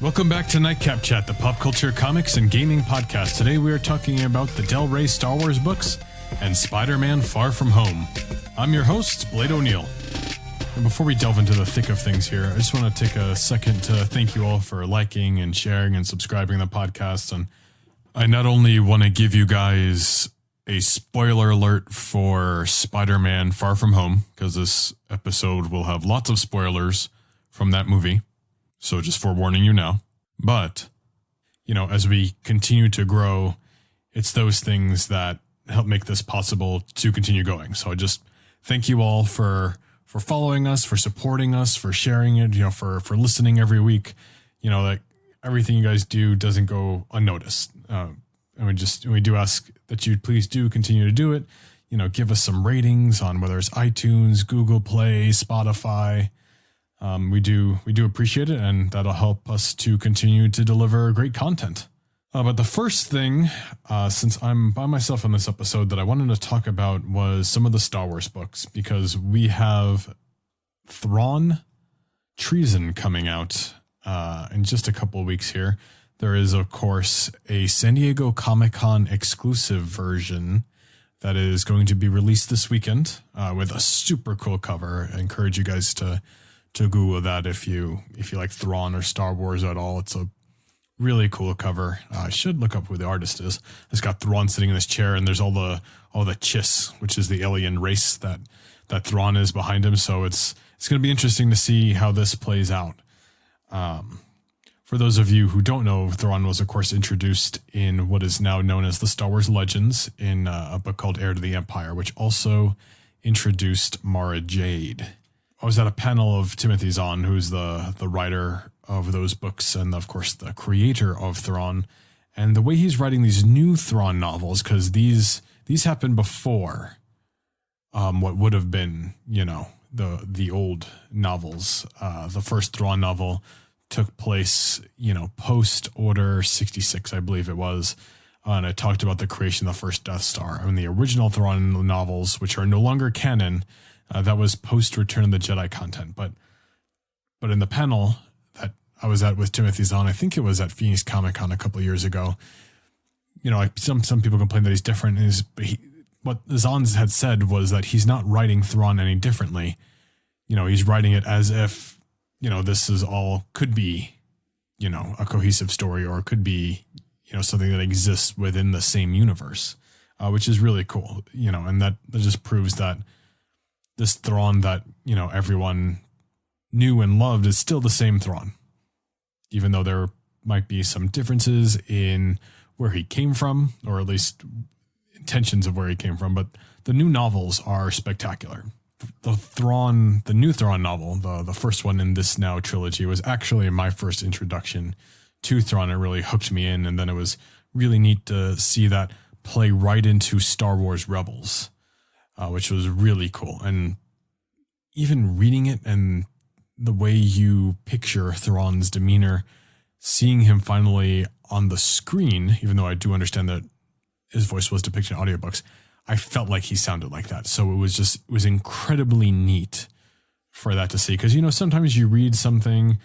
Welcome back to Nightcap Chat, the pop culture, comics, and gaming podcast. Today we are talking about the Del Rey Star Wars books and Spider-Man Far From Home. I'm your host, Blade O'Neill. And before we delve into the thick of things here, I just want to take a second to thank you all for liking and sharing and subscribing to the podcast. And I not only want to give you guys a spoiler alert for Spider-Man Far From Home, because this episode will have lots of spoilers from that movie. So just forewarning you now. But, as we continue to grow, it's those things that help make this possible to continue going. So I just thank you all for following us, for supporting us, for sharing it, for listening every week. Like everything you guys do doesn't go unnoticed. And we do ask that you please do continue to do it. Give us some ratings on whether it's iTunes, Google Play, Spotify. We do appreciate it, and that'll help us to continue to deliver great content. But the first thing, since I'm by myself on this episode, that I wanted to talk about was some of the Star Wars books, because we have Thrawn Treason coming out in just a couple of weeks here. There is, of course, a San Diego Comic-Con exclusive version that is going to be released this weekend with a super cool cover. I encourage you guys to Google that if you like Thrawn or Star Wars at all. It's a really cool cover. I should look up who the artist is. It's got Thrawn sitting in this chair, and there's all the Chiss, which is the alien race that Thrawn is behind him. So it's going to be interesting to see how this plays out. For those of you who don't know, Thrawn was, of course, introduced in what is now known as the Star Wars Legends in a book called Heir to the Empire, which also introduced Mara Jade. I was at a panel of Timothy Zahn, who's the writer of those books and, of course, the creator of Thrawn. And the way he's writing these new Thrawn novels, because these happened before what would have been, the old novels. The first Thrawn novel took place, post Order 66, I believe it was. And it talked about the creation of the first Death Star. I mean, the original Thrawn novels, which are no longer canon, that was post Return of the Jedi content. But in the panel that I was at with Timothy Zahn, I think it was at Phoenix Comic-Con a couple of years ago, some people complain that he's different. What Zahn had said was that he's not writing Thrawn any differently. He's writing it as if, this is all could be, a cohesive story, or it could be, something that exists within the same universe, which is really cool, and that just proves that this Thrawn that, everyone knew and loved is still the same Thrawn, even though there might be some differences in where he came from, or at least intentions of where he came from. But the new novels are spectacular. The new Thrawn novel, the first one in this now trilogy, was actually my first introduction to Thrawn. It really hooked me in, and then it was really neat to see that play right into Star Wars Rebels, which was really cool. And even reading it and the way you picture Thrawn's demeanor, seeing him finally on the screen, even though I do understand that his voice was depicted in audiobooks, I felt like he sounded like that. So it was incredibly neat for that to see. Because, sometimes you read something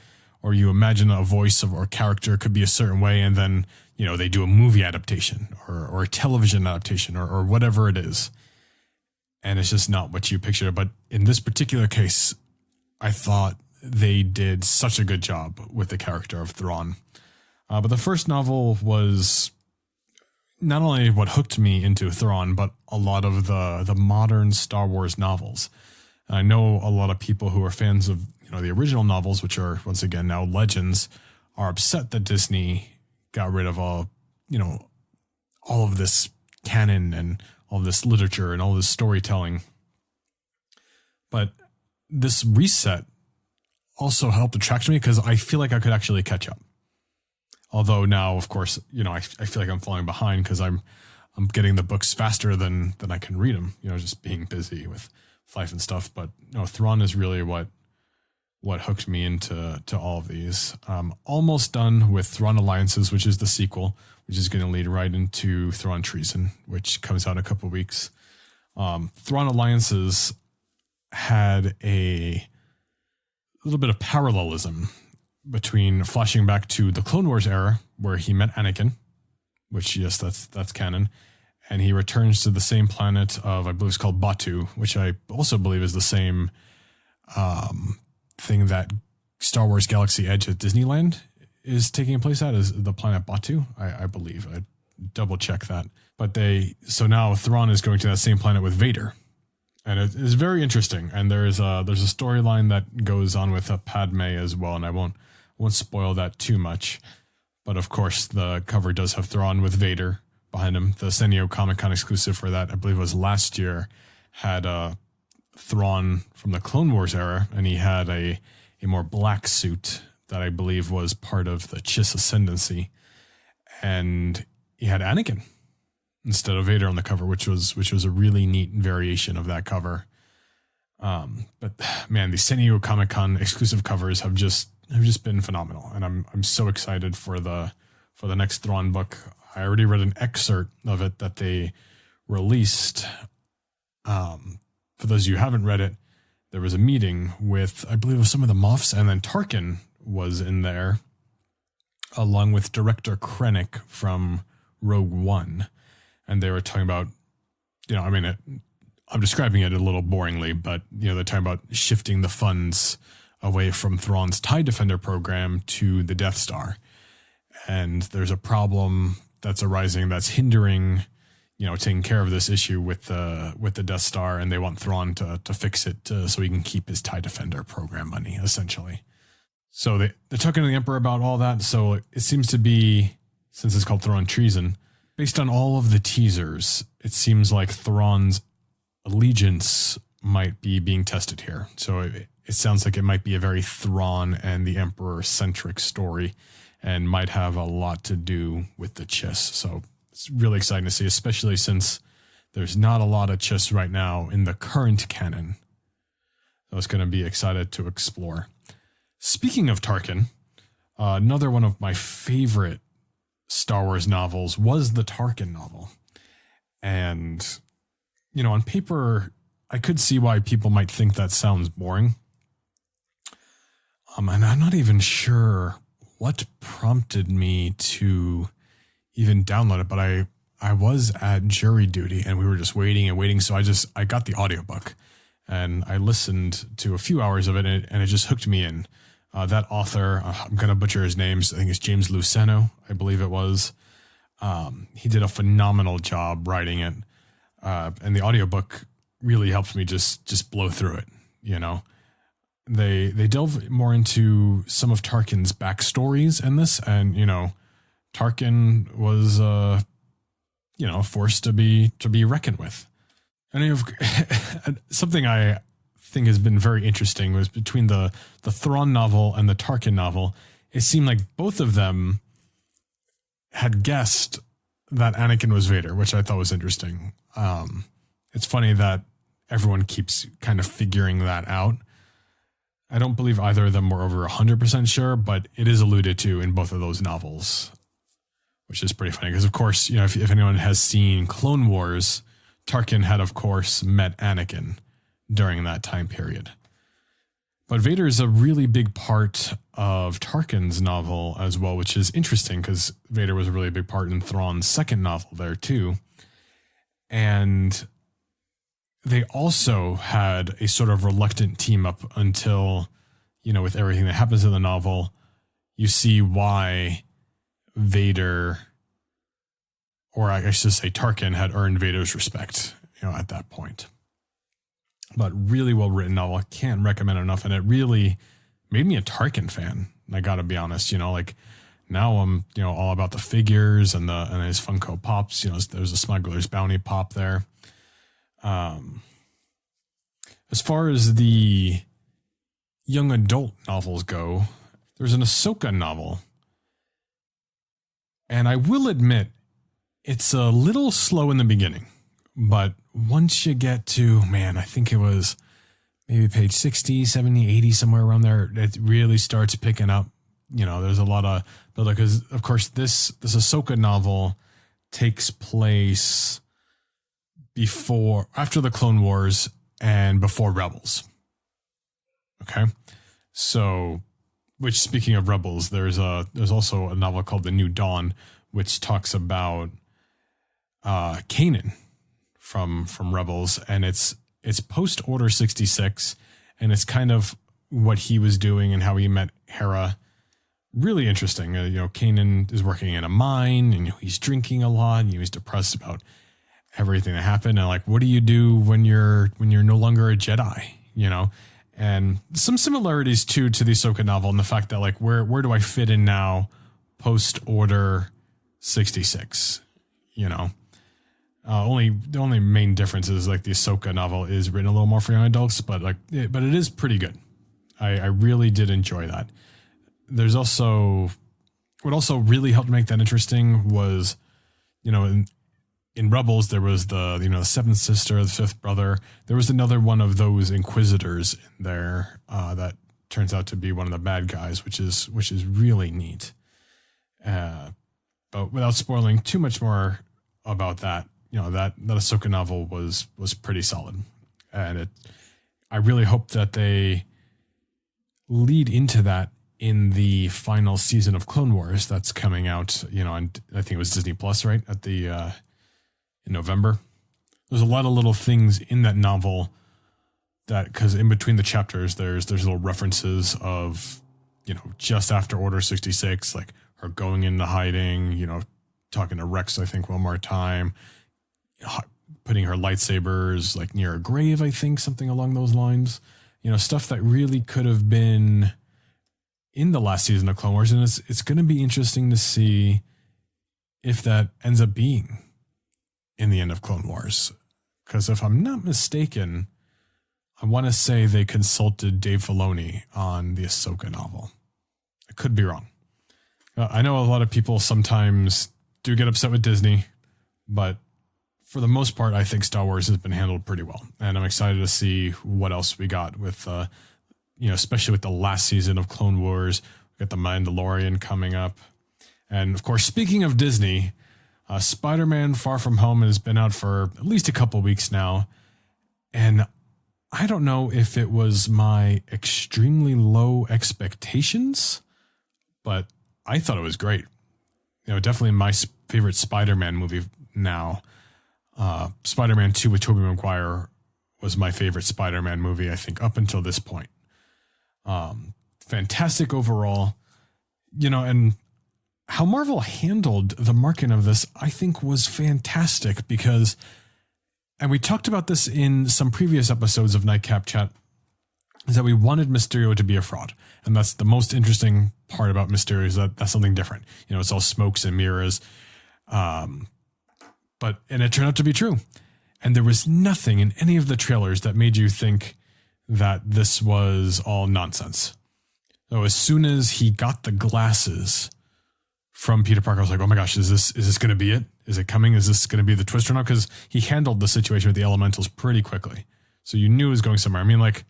or you imagine a voice or character could be a certain way, and then, they do a movie adaptation or a television adaptation or whatever it is. And it's just not what you picture. But in this particular case, I thought they did such a good job with the character of Thrawn. But the first novel was not only what hooked me into Thrawn, but a lot of the modern Star Wars novels. I know a lot of people who are fans of the original novels, which are once again now Legends, are upset that Disney got rid of all of this canon and all this literature and all this storytelling. But this reset also helped attract me, because I feel like I could actually catch up. Although now, of course, I feel like I'm falling behind because I'm getting the books faster than I can read them, just being busy with life and stuff. But Thrawn is really what hooked me into all of these. Almost done with Thrawn Alliances, which is the sequel, which is going to lead right into Thrawn Treason, which comes out in a couple of weeks. Thrawn Alliances had a little bit of parallelism between flashing back to the Clone Wars era where he met Anakin, which, yes, that's canon. And he returns to the same planet of, I believe it's called Batu, which I also believe is the same thing that Star Wars Galaxy Edge at Disneyland is taking place at, is the planet Batu, I believe. I double check that. But so now Thrawn is going to that same planet with Vader. And it is very interesting. And there's a storyline that goes on with Padme as well, and I won't spoil that too much. But of course, the cover does have Thrawn with Vader behind him. The San Diego Comic-Con exclusive for that, I believe it was last year, had Thrawn from the Clone Wars era, and he had a more black suit that I believe was part of the Chiss Ascendancy. And he had Anakin instead of Vader on the cover, which was a really neat variation of that cover. But man, the San Diego Comic-Con exclusive covers have just been phenomenal, and I'm so excited for the next Thrawn book. I already read an excerpt of it that they released. For those of you who haven't read it, there was a meeting with, I believe, some of the Moffs, and then Tarkin was in there, along with director Krennic from Rogue One. And they were talking about, I'm describing it a little boringly, but, they're talking about shifting the funds away from Thrawn's TIE Defender program to the Death Star. And there's a problem that's arising that's hindering, taking care of this issue with the Death Star, and they want Thrawn to fix it so he can keep his TIE Defender program money, essentially. So they're talking to the Emperor about all that. So it seems to be, since it's called Thrawn Treason, based on all of the teasers, it seems like Thrawn's allegiance might be being tested here. So it sounds like it might be a very Thrawn and the Emperor-centric story, and might have a lot to do with the Chiss. So it's really exciting to see, especially since there's not a lot of Chiss right now in the current canon. So it's going to be excited to explore. Speaking of Tarkin, another one of my favorite Star Wars novels was the Tarkin novel. And, on paper, I could see why people might think that sounds boring. And I'm not even sure what prompted me to even download it, but I was at jury duty and we were just waiting and waiting. So I got the audiobook and I listened to a few hours of it, and it just hooked me in. That author, I'm going to butcher his name. I think it's James Luceno, I believe it was. He did a phenomenal job writing it. And the audiobook really helped me just blow through it. They delve more into some of Tarkin's backstories in this, and Tarkin was a force to be reckoned with. And something I think has been very interesting was between the Thrawn novel and the Tarkin novel, it seemed like both of them had guessed that Anakin was Vader, which I thought was interesting. It's funny that everyone keeps kind of figuring that out. I don't believe either of them were over 100% sure, but it is alluded to in both of those novels, which is pretty funny because, of course, if anyone has seen Clone Wars, Tarkin had, of course, met Anakin during that time period. But Vader is a really big part of Tarkin's novel as well, which is interesting because Vader was a really big part in Thrawn's second novel there too. And they also had a sort of reluctant team up until, with everything that happens in the novel, you see why Vader, or I should say Tarkin, had earned Vader's respect, at that point. But really well written novel. I can't recommend it enough. And it really made me a Tarkin fan. I got to be honest, now I'm, all about the figures and his Funko Pops. There's a Smuggler's Bounty Pop there. As far as the young adult novels go, there's an Ahsoka novel. And I will admit, it's a little slow in the beginning. But once you get to, I think it was maybe page 60, 70, 80, somewhere around there, it really starts picking up. There's a lot of build-up because, of course, this Ahsoka novel takes place after the Clone Wars and before Rebels. Okay. So which, speaking of Rebels, there's also a novel called The New Dawn, which talks about Kanan from Rebels, and it's post Order 66, and it's kind of what he was doing and how he met Hera. Really interesting. Kanan is working in a mine, and he's drinking a lot, and he's depressed about everything that happened, and like, what do you do when you're no longer a Jedi? And some similarities too to the Ahsoka novel, and the fact that like, where do I fit in now post Order 66? The only main difference is like the Ahsoka novel is written a little more for young adults, but it is pretty good. I really did enjoy that. There's also, what also really helped make that interesting was, in Rebels, there was the seventh sister, the fifth brother. There was another one of those Inquisitors in there that turns out to be one of the bad guys, which is really neat. But without spoiling too much more about that, that Ahsoka novel was pretty solid, and I really hope that they lead into that in the final season of Clone Wars that's coming out. And I think it was Disney Plus, right, at the in November. There's a lot of little things in that novel that, because in between the chapters, there's little references of, just after Order 66, like her going into hiding, talking to Rex, I think, one more time, putting her lightsabers like near a grave, I think, something along those lines. Stuff that really could have been in the last season of Clone Wars, and it's going to be interesting to see if that ends up being in the end of Clone Wars. Because if I'm not mistaken, I want to say they consulted Dave Filoni on the Ahsoka novel. I could be wrong. I know a lot of people sometimes do get upset with Disney, but for the most part, I think Star Wars has been handled pretty well. And I'm excited to see what else we got with, especially with the last season of Clone Wars. We got The Mandalorian coming up. And of course, speaking of Disney, Spider-Man Far From Home has been out for at least a couple weeks now. And I don't know if it was my extremely low expectations, but I thought it was great. Definitely my favorite Spider-Man movie now. Spider-Man 2 with Tobey Maguire was my favorite Spider-Man movie, I think, up until this point. Fantastic overall, and how Marvel handled the marketing of this, I think, was fantastic because, and we talked about this in some previous episodes of Nightcap Chat, is that we wanted Mysterio to be a fraud. And that's the most interesting part about Mysterio, is that that's something different. It's all smokes and mirrors. And it turned out to be true. And there was nothing in any of the trailers that made you think that this was all nonsense. So as soon as he got the glasses from Peter Parker, I was like, oh my gosh, is this going to be it? Is it coming? Is this going to be the twist or not? Because he handled the situation with the elementals pretty quickly. So you knew it was going somewhere. I mean, like,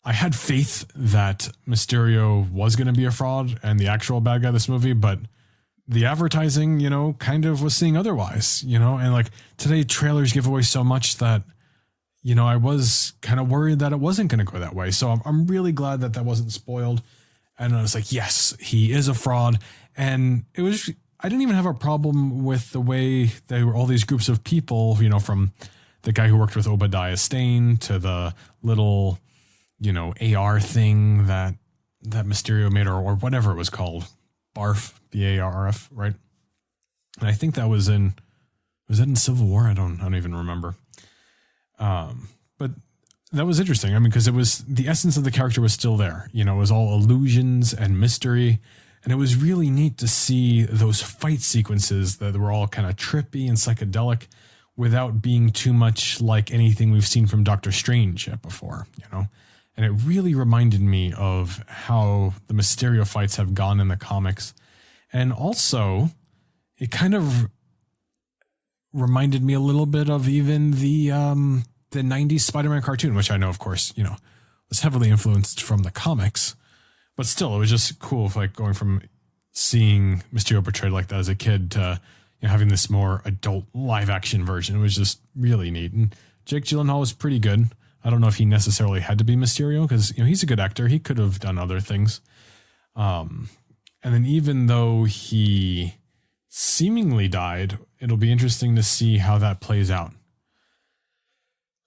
I had faith that Mysterio was going to be a fraud and the actual bad guy of this movie, but the advertising, kind of was seeing otherwise, and like today trailers give away so much that, I was kind of worried that it wasn't going to go that way. So I'm really glad that wasn't spoiled. And I was like, yes, he is a fraud. And I didn't even have a problem with the way they were all these groups of people, from the guy who worked with Obadiah Stane to the little, AR thing that Mysterio made, or whatever it was called. BARF, BARF, right? And I think that was it in Civil War? I don't even remember. But that was interesting. I mean, because it was, the essence of the character was still there. It was all illusions and mystery. And it was really neat to see those fight sequences that were all kind of trippy and psychedelic without being too much like anything we've seen from Doctor Strange yet before, And it really reminded me of how the Mysterio fights have gone in the comics. And also, it kind of reminded me a little bit of even the 90s Spider-Man cartoon, which I know, of course, was heavily influenced from the comics. But still, it was just cool, like going from seeing Mysterio portrayed like that as a kid to having this more adult live action version. It was just really neat. And Jake Gyllenhaal was pretty good. I don't know if he necessarily had to be Mysterio because, he's a good actor. He could have done other things. And then even though he seemingly died, it'll be interesting to see how that plays out.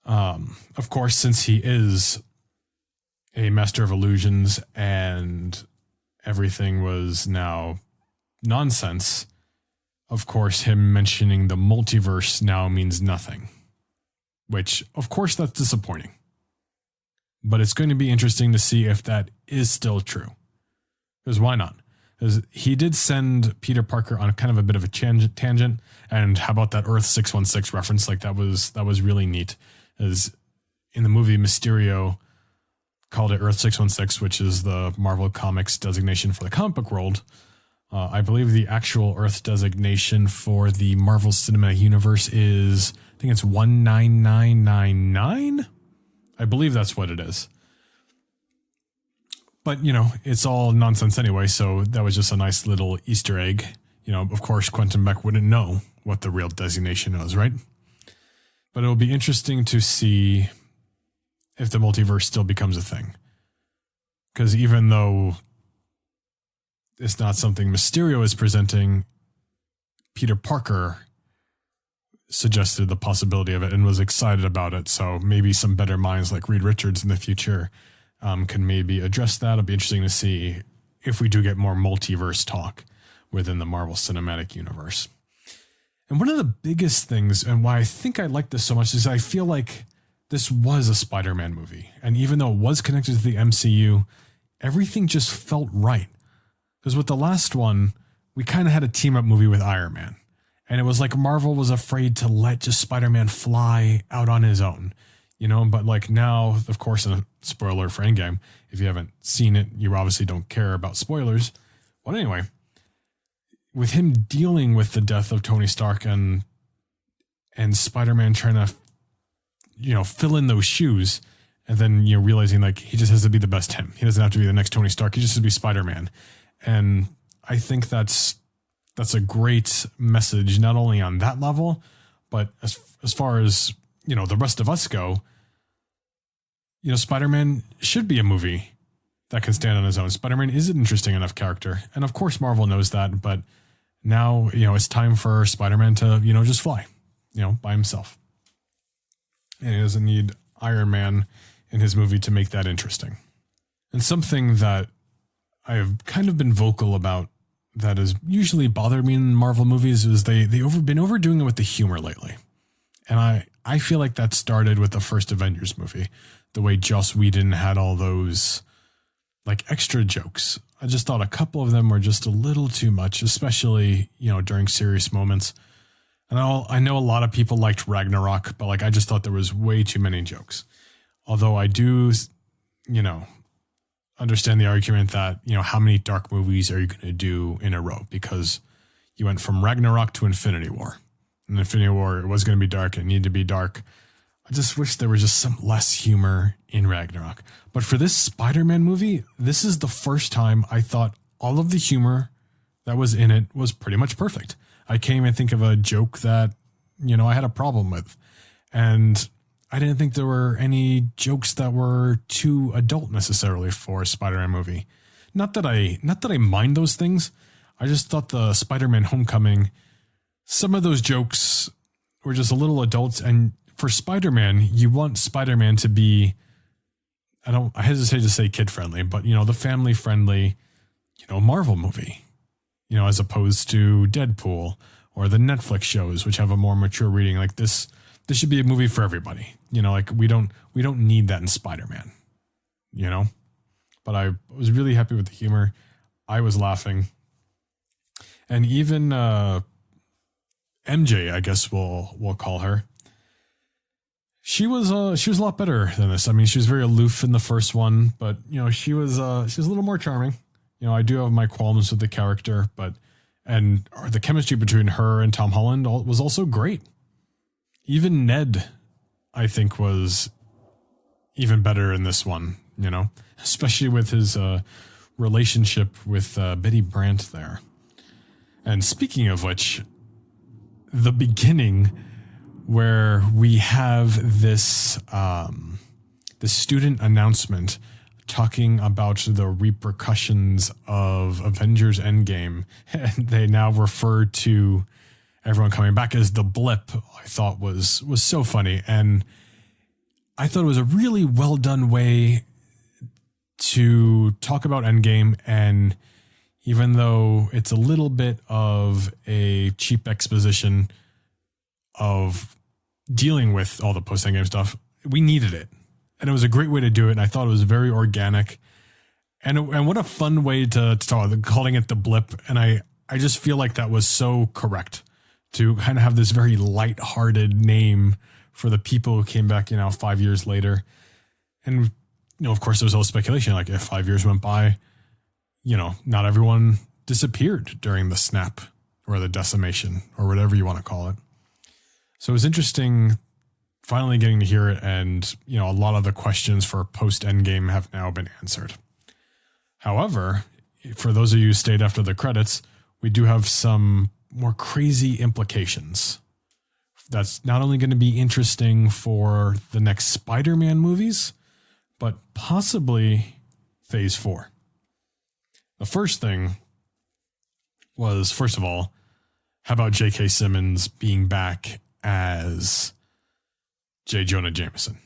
Of course, since he is a master of illusions and everything was now nonsense, of course, him mentioning the multiverse now means nothing. Which, of course, that's disappointing. But it's going to be interesting to see if that is still true. Because why not? Because he did send Peter Parker on kind of a bit of a tangent. And how about that Earth 616 reference? Like that was really neat. As in the movie, Mysterio called it Earth 616, which is the Marvel Comics designation for the comic book world. I believe the actual Earth designation for the Marvel Cinematic Universe is, I think it's 19999. I believe that's what it is. But, it's all nonsense anyway, so that was just a nice little Easter egg. Of course, Quentin Beck wouldn't know what the real designation was, right? But it'll be interesting to see if the multiverse still becomes a thing. Because even though it's not something Mysterio is presenting, Peter Parker suggested the possibility of it and was excited about it. So maybe some better minds like Reed Richards in the future can maybe address that. It'll be interesting to see if we do get more multiverse talk within the Marvel Cinematic Universe. And one of the biggest things, and why I think I like this so much, is I feel like this was a Spider-Man movie. And even though it was connected to the MCU, everything just felt right. Because with the last one, we kind of had a team-up movie with Iron Man. And it was like Marvel was afraid to let just Spider-Man fly out on his own. But like now, of course, a spoiler for Endgame, if you haven't seen it, you obviously don't care about spoilers. But anyway, with him dealing with the death of Tony Stark and Spider-Man trying to, fill in those shoes, and then, realizing like he just has to be the best him. He doesn't have to be the next Tony Stark. He just has to be Spider-Man. And I think that's a great message, not only on that level, but as far as, the rest of us go, Spider-Man should be a movie that can stand on his own. Spider-Man is an interesting enough character. And of course, Marvel knows that, but now, it's time for Spider-Man to, just fly, by himself. And he doesn't need Iron Man in his movie to make that interesting. And something that I've kind of been vocal about that has usually bothered me in Marvel movies is they've been overdoing it with the humor lately. And I feel like that started with the first Avengers movie, the way Joss Whedon had all those like extra jokes. I just thought a couple of them were just a little too much, especially, during serious moments. And I know a lot of people liked Ragnarok, but like I just thought there was way too many jokes. Although I do, understand the argument that, how many dark movies are you going to do in a row? Because you went from Ragnarok to Infinity War. And Infinity War, it was going to be dark. It needed to be dark. I just wish there was just some less humor in Ragnarok. But for this Spider-Man movie, this is the first time I thought all of the humor that was in it was pretty much perfect. I can't even think of a joke that, I had a problem with. And I didn't think there were any jokes that were too adult necessarily for a Spider-Man movie. Not that I mind those things. I just thought the Spider-Man Homecoming, some of those jokes were just a little adults. And for Spider-Man, you want Spider-Man to be, I hesitate to say kid friendly, but the family friendly, Marvel movie, as opposed to Deadpool or the Netflix shows, which have a more mature reading. Like this should be a movie for everybody. Like we don't need that in Spider-Man, but I was really happy with the humor. I was laughing. And even MJ, I guess we'll call her. She was a lot better than this. I mean, she was very aloof in the first one, but she was a little more charming. I do have my qualms with the character, and the chemistry between her and Tom Holland was also great. Even Ned, I think, was even better in this one, especially with his relationship with Betty Brant there. And speaking of which, the beginning where we have this student announcement talking about the repercussions of Avengers Endgame, and they now refer to everyone coming back as the blip, I thought was so funny. And I thought it was a really well done way to talk about Endgame. And even though it's a little bit of a cheap exposition of dealing with all the post-Endgame stuff, we needed it. And it was a great way to do it. And I thought it was very organic. And what a fun way to talk, calling it the blip. And I just feel like that was so correct to kind of have this very lighthearted name for the people who came back, 5 years later. And, of course, there was all speculation, like if 5 years went by, not everyone disappeared during the snap or the decimation or whatever you want to call it. So it was interesting finally getting to hear it. And, a lot of the questions for post-Endgame have now been answered. However, for those of you who stayed after the credits, we do have some more crazy implications. That's not only going to be interesting for the next Spider-Man movies, but possibly Phase 4. The first thing was, first of all, how about J.K. Simmons being back as J. Jonah Jameson?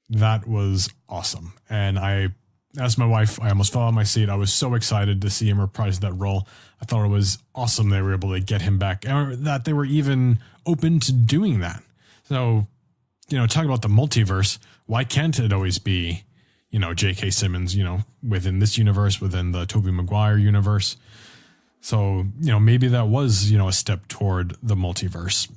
That was awesome. And I asked my wife, I almost fell out of my seat. I was so excited to see him reprise that role. I thought it was awesome they were able to get him back, or that they were even open to doing that. So, talk about the multiverse. Why can't it always be, J.K. Simmons, within this universe, within the Tobey Maguire universe? So, maybe that was, a step toward the multiverse.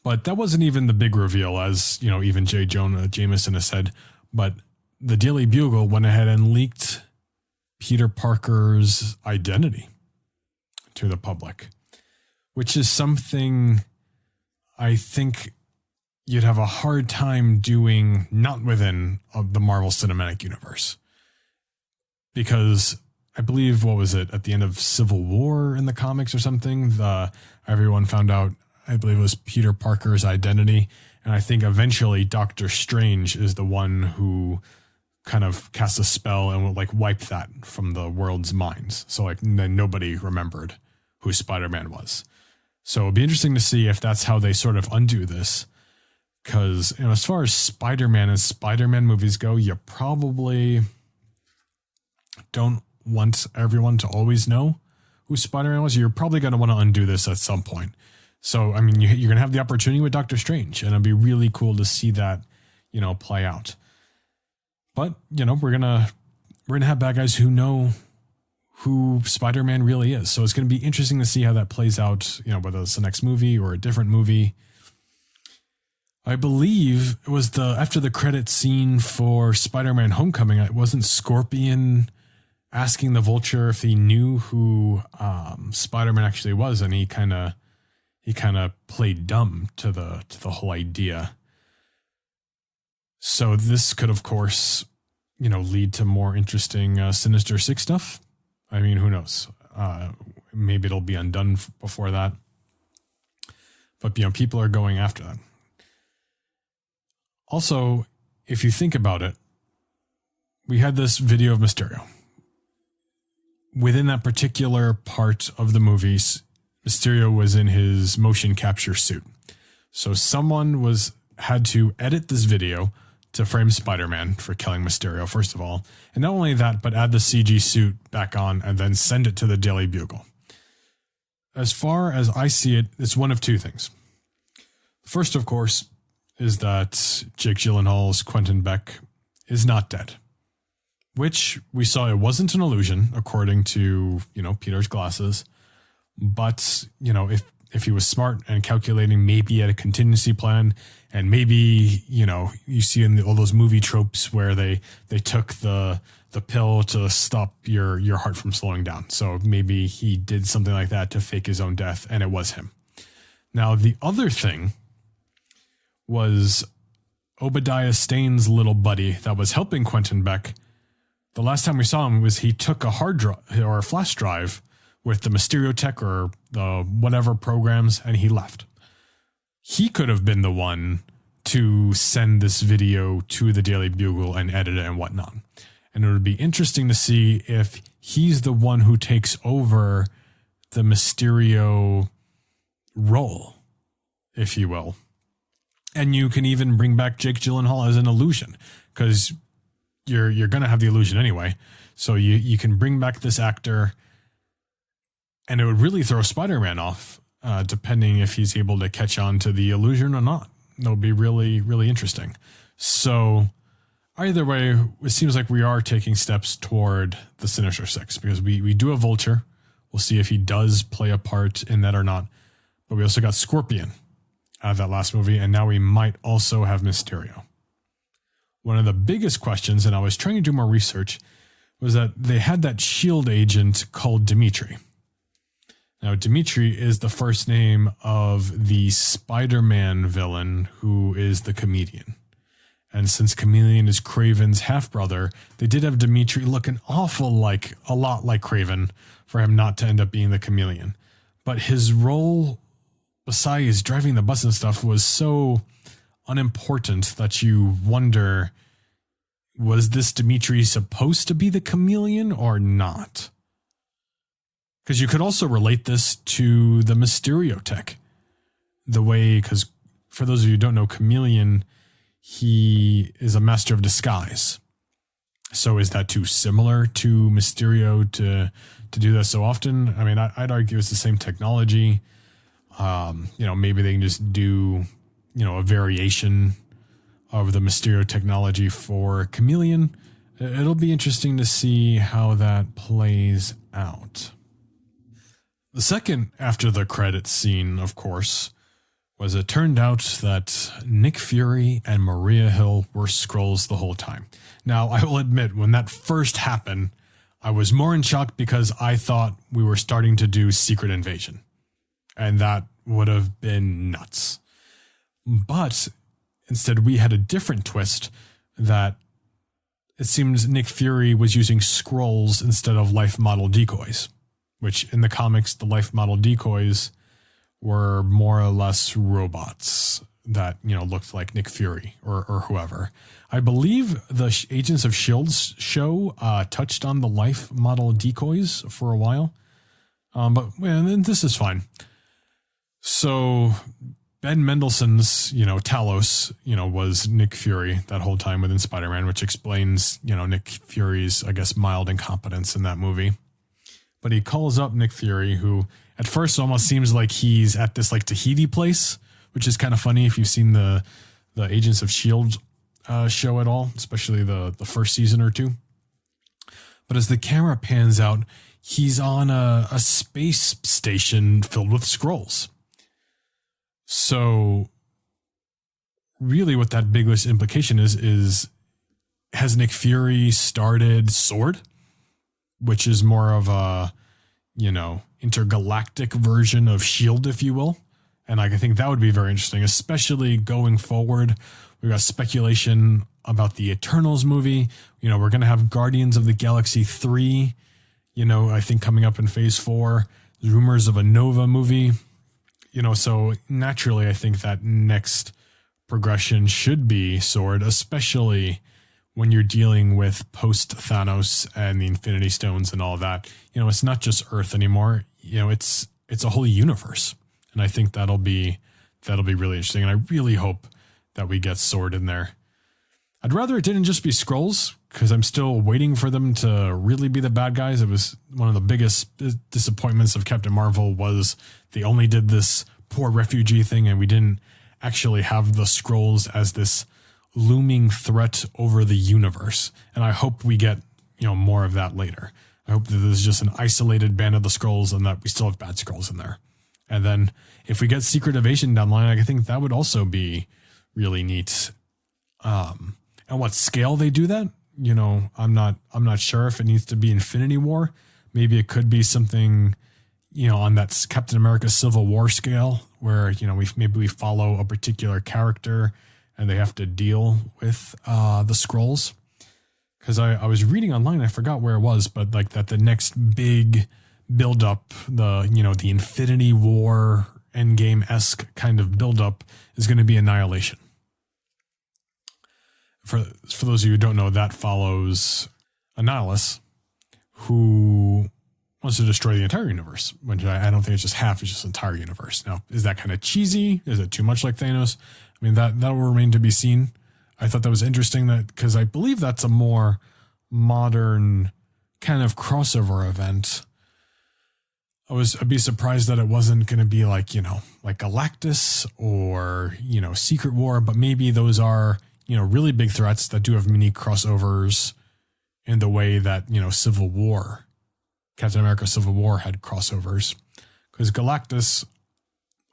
But that wasn't even the big reveal, as, even J. Jonah Jameson has said. But the Daily Bugle went ahead and leaked Peter Parker's identity to the public, which is something I think you'd have a hard time doing not within the Marvel Cinematic Universe. Because I believe, what was it, at the end of Civil War in the comics or something, everyone found out, I believe it was Peter Parker's identity. And I think eventually Doctor Strange is the one who kind of cast a spell and will wipe that from the world's minds. So then nobody remembered who Spider-Man was. So it'd be interesting to see if that's how they sort of undo this. Because, as far as Spider-Man and Spider-Man movies go, you probably don't want everyone to always know who Spider-Man was. You're probably going to want to undo this at some point. So, you're going to have the opportunity with Doctor Strange, and it'll be really cool to see that, play out. But, we're going to have bad guys who know who Spider-Man really is. So it's going to be interesting to see how that plays out, whether it's the next movie or a different movie. I believe it was after the credit scene for Spider-Man Homecoming, it wasn't Scorpion asking the Vulture if he knew who Spider-Man actually was, and he kind of played dumb to the whole idea. So this could, of course, lead to more interesting Sinister Six stuff. Who knows? Maybe it'll be undone before that. But, people are going after that. Also, if you think about it, we had this video of Mysterio. Within that particular part of the movies, Mysterio was in his motion capture suit. So someone had to edit this video to frame Spider-Man for killing Mysterio, first of all. And not only that, but add the CG suit back on and then send it to the Daily Bugle. As far as I see it, it's one of two things. First, of course, is that Jake Gyllenhaal's Quentin Beck is not dead. Which we saw it wasn't an illusion, according to, Peter's glasses. But, if he was smart and calculating, maybe he had a contingency plan, and maybe, you see in all those movie tropes where they took the pill to stop your heart from slowing down. So maybe he did something like that to fake his own death, and it was him. Now, the other thing was Obadiah Stane's little buddy that was helping Quentin Beck. The last time we saw him was he took a hard drive or a flash drive with the Mysterio tech or the whatever programs, and he left. He could have been the one to send this video to the Daily Bugle and edit it and whatnot. And it would be interesting to see if he's the one who takes over the Mysterio role, if you will. And you can even bring back Jake Gyllenhaal as an illusion, because you're going to have the illusion anyway. So you can bring back this actor, and it would really throw Spider-Man off, depending if he's able to catch on to the illusion or not. That would be really, really interesting. So either way, it seems like we are taking steps toward the Sinister Six, because we do have Vulture. We'll see if he does play a part in that or not. But we also got Scorpion out of that last movie, and now we might also have Mysterio. One of the biggest questions, and I was trying to do more research, was that they had that S.H.I.E.L.D. agent called Dimitri. Now, Dimitri is the first name of the Spider-Man villain who is the Comedian. And since Chameleon is Kraven's half-brother, they did have Dimitri look a lot like Kraven for him not to end up being the Chameleon. But his role, besides driving the bus and stuff, was so unimportant that you wonder, was this Dimitri supposed to be the Chameleon or not? Because you could also relate this to the Mysterio tech. The way, because for those of you who don't know, Chameleon, he is a master of disguise. So is that too similar to Mysterio to do that so often? I mean, I'd argue it's the same technology. Maybe they can just do, a variation of the Mysterio technology for Chameleon. It'll be interesting to see how that plays out. The second after the credits scene, of course, was it turned out that Nick Fury and Maria Hill were Skrulls the whole time. Now, I will admit, when that first happened, I was more in shock because I thought we were starting to do Secret Invasion. And that would have been nuts. But instead, we had a different twist that it seems Nick Fury was using Skrulls instead of life model decoys, which in the comics, the life model decoys were more or less robots that, looked like Nick Fury or whoever. I believe the Agents of S.H.I.E.L.D. show touched on the life model decoys for a while. But this is fine. So Ben Mendelsohn's, Talos, was Nick Fury that whole time within Spider-Man, which explains, Nick Fury's, I guess, mild incompetence in that movie. But he calls up Nick Fury, who at first almost seems like he's at this Tahiti place, which is kind of funny if you've seen the Agents of S.H.I.E.L.D. Show at all, especially the first season or two. But as the camera pans out, he's on a space station filled with Skrulls. So really what that biggest implication is has Nick Fury started S.W.O.R.D., which is more of a, intergalactic version of S.H.I.E.L.D., if you will. And I think that would be very interesting, especially going forward. We've got speculation about the Eternals movie. We're going to have Guardians of the Galaxy 3, I think coming up in phase 4. There's rumors of a Nova movie. So naturally, I think that next progression should be S.W.O.R.D., especially when you're dealing with post-Thanos and the Infinity Stones and all that. It's not just Earth anymore. It's a whole universe. And I think that'll be really interesting. And I really hope that we get S.W.O.R.D. in there. I'd rather it didn't just be Skrulls, because I'm still waiting for them to really be the bad guys. It was one of the biggest disappointments of Captain Marvel was they only did this poor refugee thing, and we didn't actually have the Skrulls as this looming threat over the universe. And I hope we get, more of that later. I hope that there's just an isolated band of the Skrulls and that we still have bad Skrulls in there. And then if we get Secret Invasion down the line, I think that would also be really neat. And what scale they do that, I'm not sure if it needs to be Infinity War. Maybe it could be something, on that Captain America Civil War scale where, we follow a particular character and they have to deal with the Skrulls. Because I was reading online, I forgot where it was, but that the next big build-up, the Infinity War Endgame-esque kind of build-up is going to be Annihilation. For those of you who don't know, that follows Annihilus, who wants to destroy the entire universe, which I don't think it's just half, it's just the entire universe. Now, is that kind of cheesy? Is it too much like Thanos? I mean, that will remain to be seen. I thought that was interesting because I believe that's a more modern kind of crossover event. I'd be surprised that it wasn't going to be like Galactus or, Secret War, but maybe those are, really big threats that do have mini crossovers in the way that, Civil War, Captain America Civil War had crossovers. Because Galactus,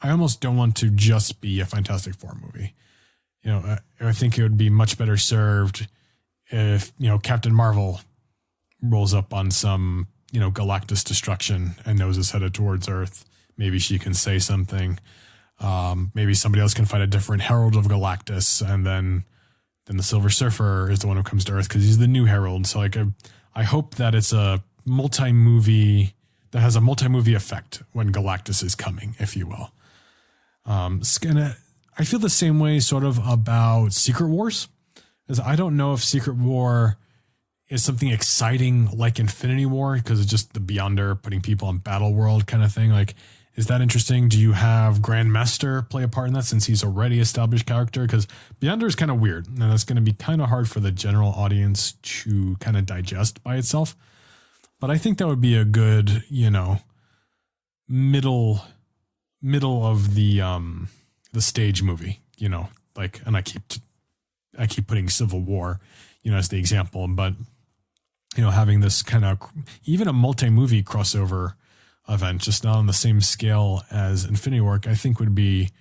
I almost don't want to just be a Fantastic Four movie. I think it would be much better served if, Captain Marvel rolls up on some, Galactus destruction and knows it's headed towards Earth. Maybe she can say something. Maybe somebody else can fight a different Herald of Galactus, and then the Silver Surfer is the one who comes to Earth because he's the new Herald. So I hope that it's a multi-movie that has a multi-movie effect when Galactus is coming, if you will. I feel the same way sort of about Secret Wars, as I don't know if Secret War is something exciting like Infinity War because it's just the Beyonder putting people in battle world kind of thing. Like, is that interesting? Do you have Grandmaster play a part in that since he's already established character? Because Beyonder is kind of weird, and that's going to be kind of hard for the general audience to kind of digest by itself. But I think that would be a good, middle of the stage movie, and I keep putting Civil War, as the example, but having this kind of even a multi-movie crossover event, just not on the same scale as Infinity War, I think would be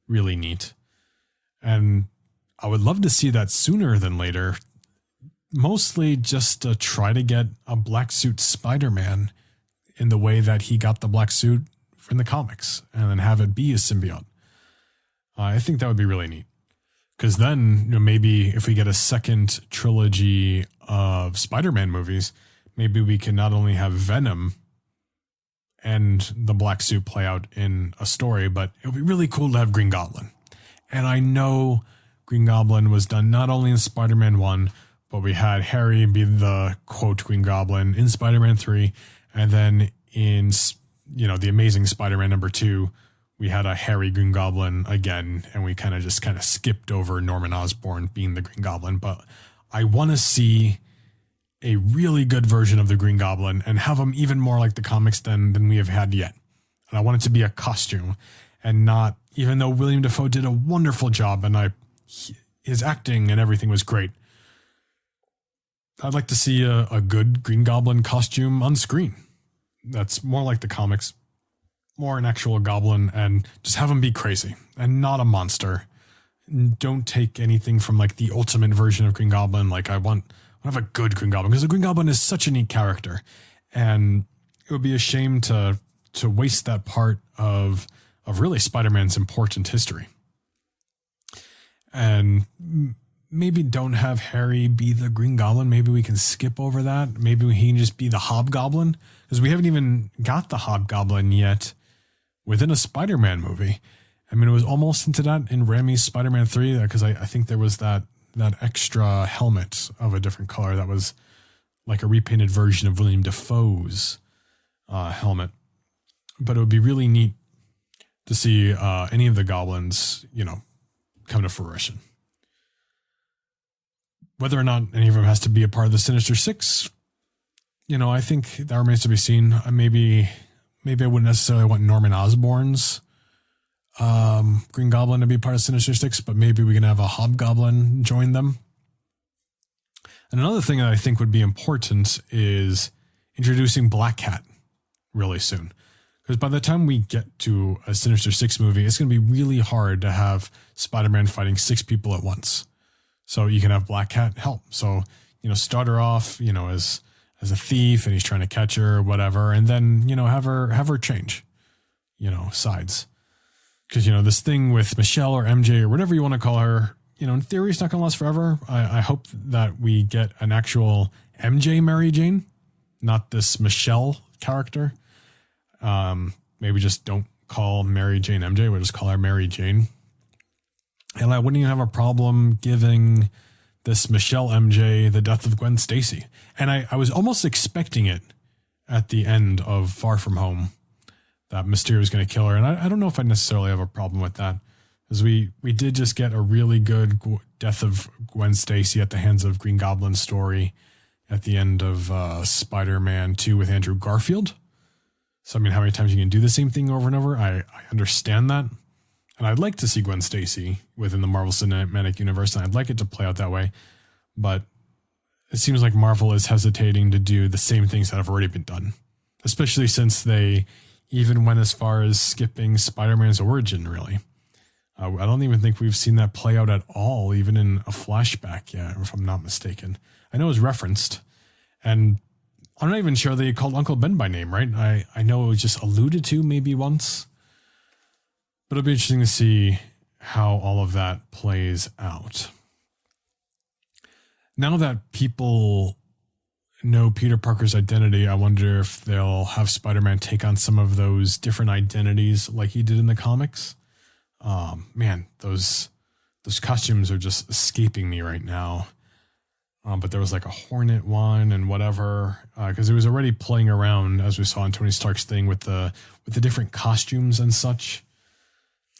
really neat. And I would love to see that sooner than later, mostly just to try to get a black suit Spider-Man in the way that he got the black suit in the comics, and then have it be a symbiote. I think that would be really neat. Because then, maybe if we get a second trilogy of Spider-Man movies, maybe we can not only have Venom and the black suit play out in a story, but it would be really cool to have Green Goblin. And I know Green Goblin was done not only in Spider-Man 1, but we had Harry be the, quote, Green Goblin in Spider-Man 3, and then in, The Amazing Spider-Man number 2, we had a Harry Green Goblin again, and we kind of skipped over Norman Osborn being the Green Goblin. But I want to see a really good version of the Green Goblin and have him even more like the comics than we have had yet. And I want it to be a costume and not, even though William Dafoe did a wonderful job and his acting and everything was great, I'd like to see a good Green Goblin costume on screen. That's more like the comics. More an actual goblin, and just have him be crazy and not a monster. Don't take anything from like the ultimate version of Green Goblin. Like I want to have a good Green Goblin, because the Green Goblin is such a neat character, and it would be a shame to waste that part of really Spider-Man's important history. And maybe don't have Harry be the Green Goblin. Maybe we can skip over that. Maybe he can just be the Hobgoblin, because we haven't even got the Hobgoblin yet within a Spider-Man movie. I mean, it was almost into that in Raimi's Spider-Man 3, because I think there was that extra helmet of a different color that was like a repainted version of William Dafoe's helmet. But it would be really neat to see any of the goblins, come to fruition. Whether or not any of them has to be a part of the Sinister Six, I think that remains to be seen. Maybe I wouldn't necessarily want Norman Osborn's Green Goblin to be part of Sinister Six, but maybe we can have a Hobgoblin join them. And another thing that I think would be important is introducing Black Cat really soon. Because by the time we get to a Sinister Six movie, it's going to be really hard to have Spider-Man fighting 6 people at once. So you can have Black Cat help. So, start her off, as a thief, and he's trying to catch her or whatever. And then, have her change, sides. Because, this thing with Michelle or MJ or whatever you want to call her, in theory, it's not going to last forever. I hope that we get an actual MJ Mary Jane, not this Michelle character. Maybe just don't call Mary Jane MJ. We'll just call her Mary Jane. And I wouldn't even have a problem giving this Michelle MJ, the death of Gwen Stacy. And I was almost expecting it at the end of Far From Home, that Mysterio was going to kill her. And I don't know if I necessarily have a problem with that, because we did just get a really good death of Gwen Stacy at the hands of Green Goblin story at the end of Spider-Man 2 with Andrew Garfield. So, I mean, how many times you can do the same thing over and over? I understand that. And I'd like to see Gwen Stacy within the Marvel Cinematic Universe, and I'd like it to play out that way. But it seems like Marvel is hesitating to do the same things that have already been done, especially since they even went as far as skipping Spider-Man's origin, really. I don't even think we've seen that play out at all, even in a flashback yet, if I'm not mistaken. I know it was referenced, and I'm not even sure they called Uncle Ben by name, right? I know it was just alluded to maybe once. But it'll be interesting to see how all of that plays out. Now that people know Peter Parker's identity, I wonder if they'll have Spider-Man take on some of those different identities like he did in the comics. Man, those costumes are just escaping me right now. But there was like a Hornet one and whatever, because it was already playing around, as we saw in Tony Stark's thing, with the different costumes and such.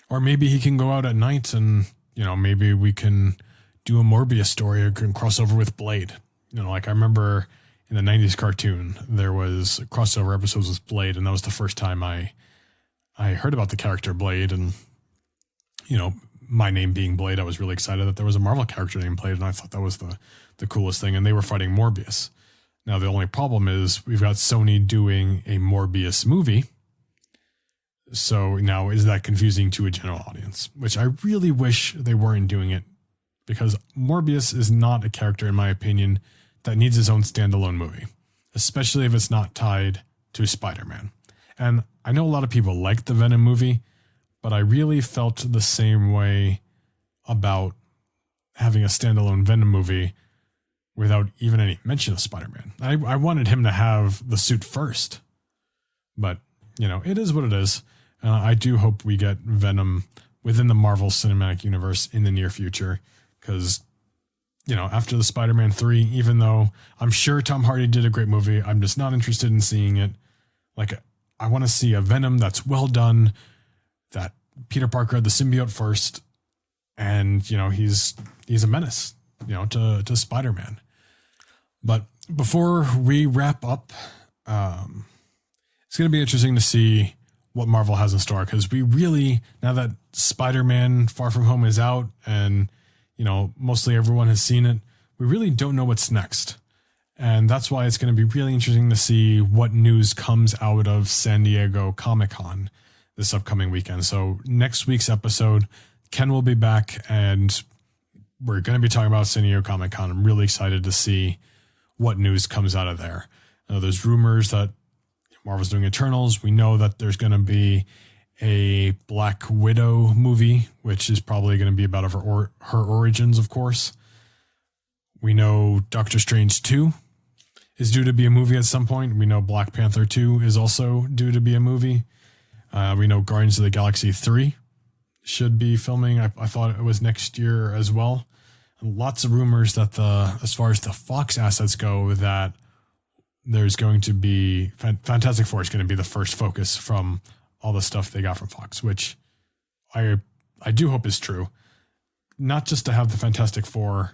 Or maybe he can go out at night and, maybe we can do a Morbius story or can cross over with Blade. Like I remember in the 90s cartoon, there was crossover episodes with Blade, and that was the first time I heard about the character Blade. And, my name being Blade, I was really excited that there was a Marvel character named Blade, and I thought that was the coolest thing. And they were fighting Morbius. Now, the only problem is we've got Sony doing a Morbius movie. So now, is that confusing to a general audience? Which I really wish they weren't doing it, because Morbius is not a character, in my opinion, that needs his own standalone movie, especially if it's not tied to Spider-Man. And I know a lot of people like the Venom movie, but I really felt the same way about having a standalone Venom movie without even any mention of Spider-Man. I wanted him to have the suit first, but, it is what it is. I do hope we get Venom within the Marvel Cinematic Universe in the near future, because, after the Spider-Man 3, even though I'm sure Tom Hardy did a great movie, I'm just not interested in seeing it. Like, I want to see a Venom that's well done, that Peter Parker had the symbiote first, and, he's a menace, to Spider-Man. But before we wrap up, it's going to be interesting to see what Marvel has in store, because we really, now that Spider-Man Far From Home is out and, mostly everyone has seen it, we really don't know what's next. And that's why it's going to be really interesting to see what news comes out of San Diego Comic-Con this upcoming weekend. So next week's episode, Ken will be back, and we're going to be talking about San Diego Comic-Con. I'm really excited to see what news comes out of there. There's rumors that Marvel's doing Eternals. We know that there's going to be a Black Widow movie, which is probably going to be about her origins, of course. We know Doctor Strange 2 is due to be a movie at some point. We know Black Panther 2 is also due to be a movie. We know Guardians of the Galaxy 3 should be filming. I thought it was next year as well. And lots of rumors that as far as the Fox assets go, that there's going to be Fantastic Four is going to be the first focus from all the stuff they got from Fox, which I do hope is true. Not just to have the Fantastic Four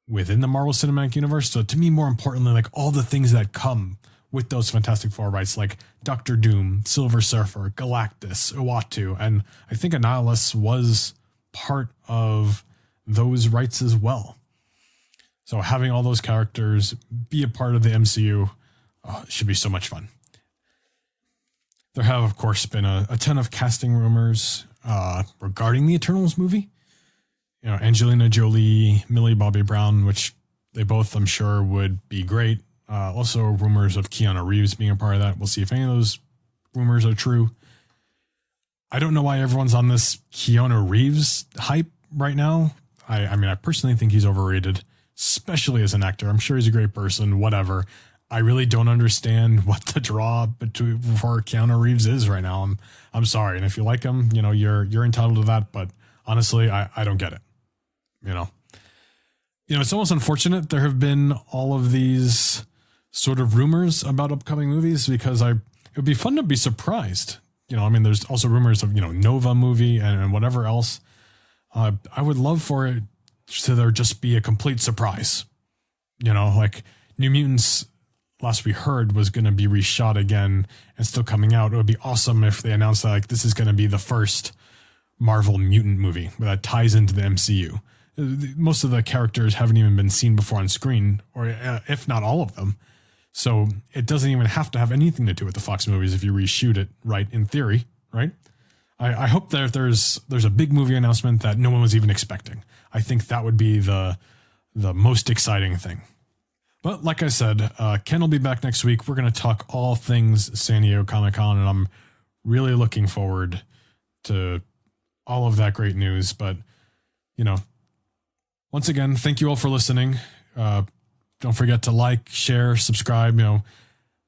within the Marvel Cinematic Universe. So to me, more importantly, like all the things that come with those Fantastic Four rights, like Doctor Doom, Silver Surfer, Galactus, Uatu, and I think Annihilus was part of those rights as well. So having all those characters be a part of the MCU should be so much fun. There have, of course, been a ton of casting rumors regarding the Eternals movie. Angelina Jolie, Millie Bobby Brown, which they both, I'm sure, would be great. Also, rumors of Keanu Reeves being a part of that. We'll see if any of those rumors are true. I don't know why everyone's on this Keanu Reeves hype right now. I mean, I personally think he's overrated, especially as an actor. I'm sure he's a great person, whatever. I really don't understand what the draw for Keanu Reeves is right now. I'm sorry. And if you like him, you're entitled to that. But honestly, I don't get it. It's almost unfortunate there have been all of these sort of rumors about upcoming movies, because it would be fun to be surprised. There's also rumors of, Nova movie and whatever else. I would love for it to there just be a complete surprise. Like New Mutants, last we heard, was going to be reshot again and still coming out. It would be awesome if they announced that, like, this is going to be the first Marvel mutant movie that ties into the MCU. Most of the characters haven't even been seen before on screen, or if not all of them. So it doesn't even have to have anything to do with the Fox movies if you reshoot it right, in theory, right? I hope that there's a big movie announcement that no one was even expecting. I think that would be the most exciting thing. But like I said, Ken will be back next week. We're going to talk all things San Diego Comic-Con, and I'm really looking forward to all of that great news. But, once again, thank you all for listening. Don't forget to like, share, subscribe.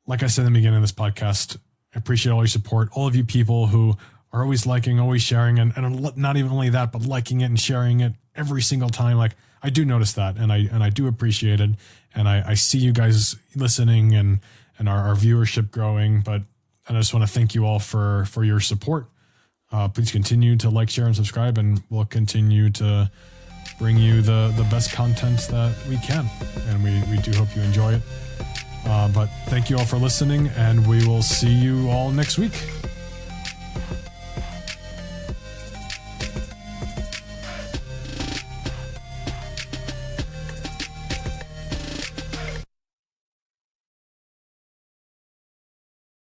Like I said in the beginning of this podcast, I appreciate all your support. All of you people who are always liking, always sharing, and not even only that, but liking it and sharing it every single time. Like, I do notice that, and I do appreciate it. And I see you guys listening and our viewership growing. But I just want to thank you all for your support. Please continue to like, share, and subscribe, and we'll continue to bring you the best content that we can. And we do hope you enjoy it. But thank you all for listening, and we will see you all next week.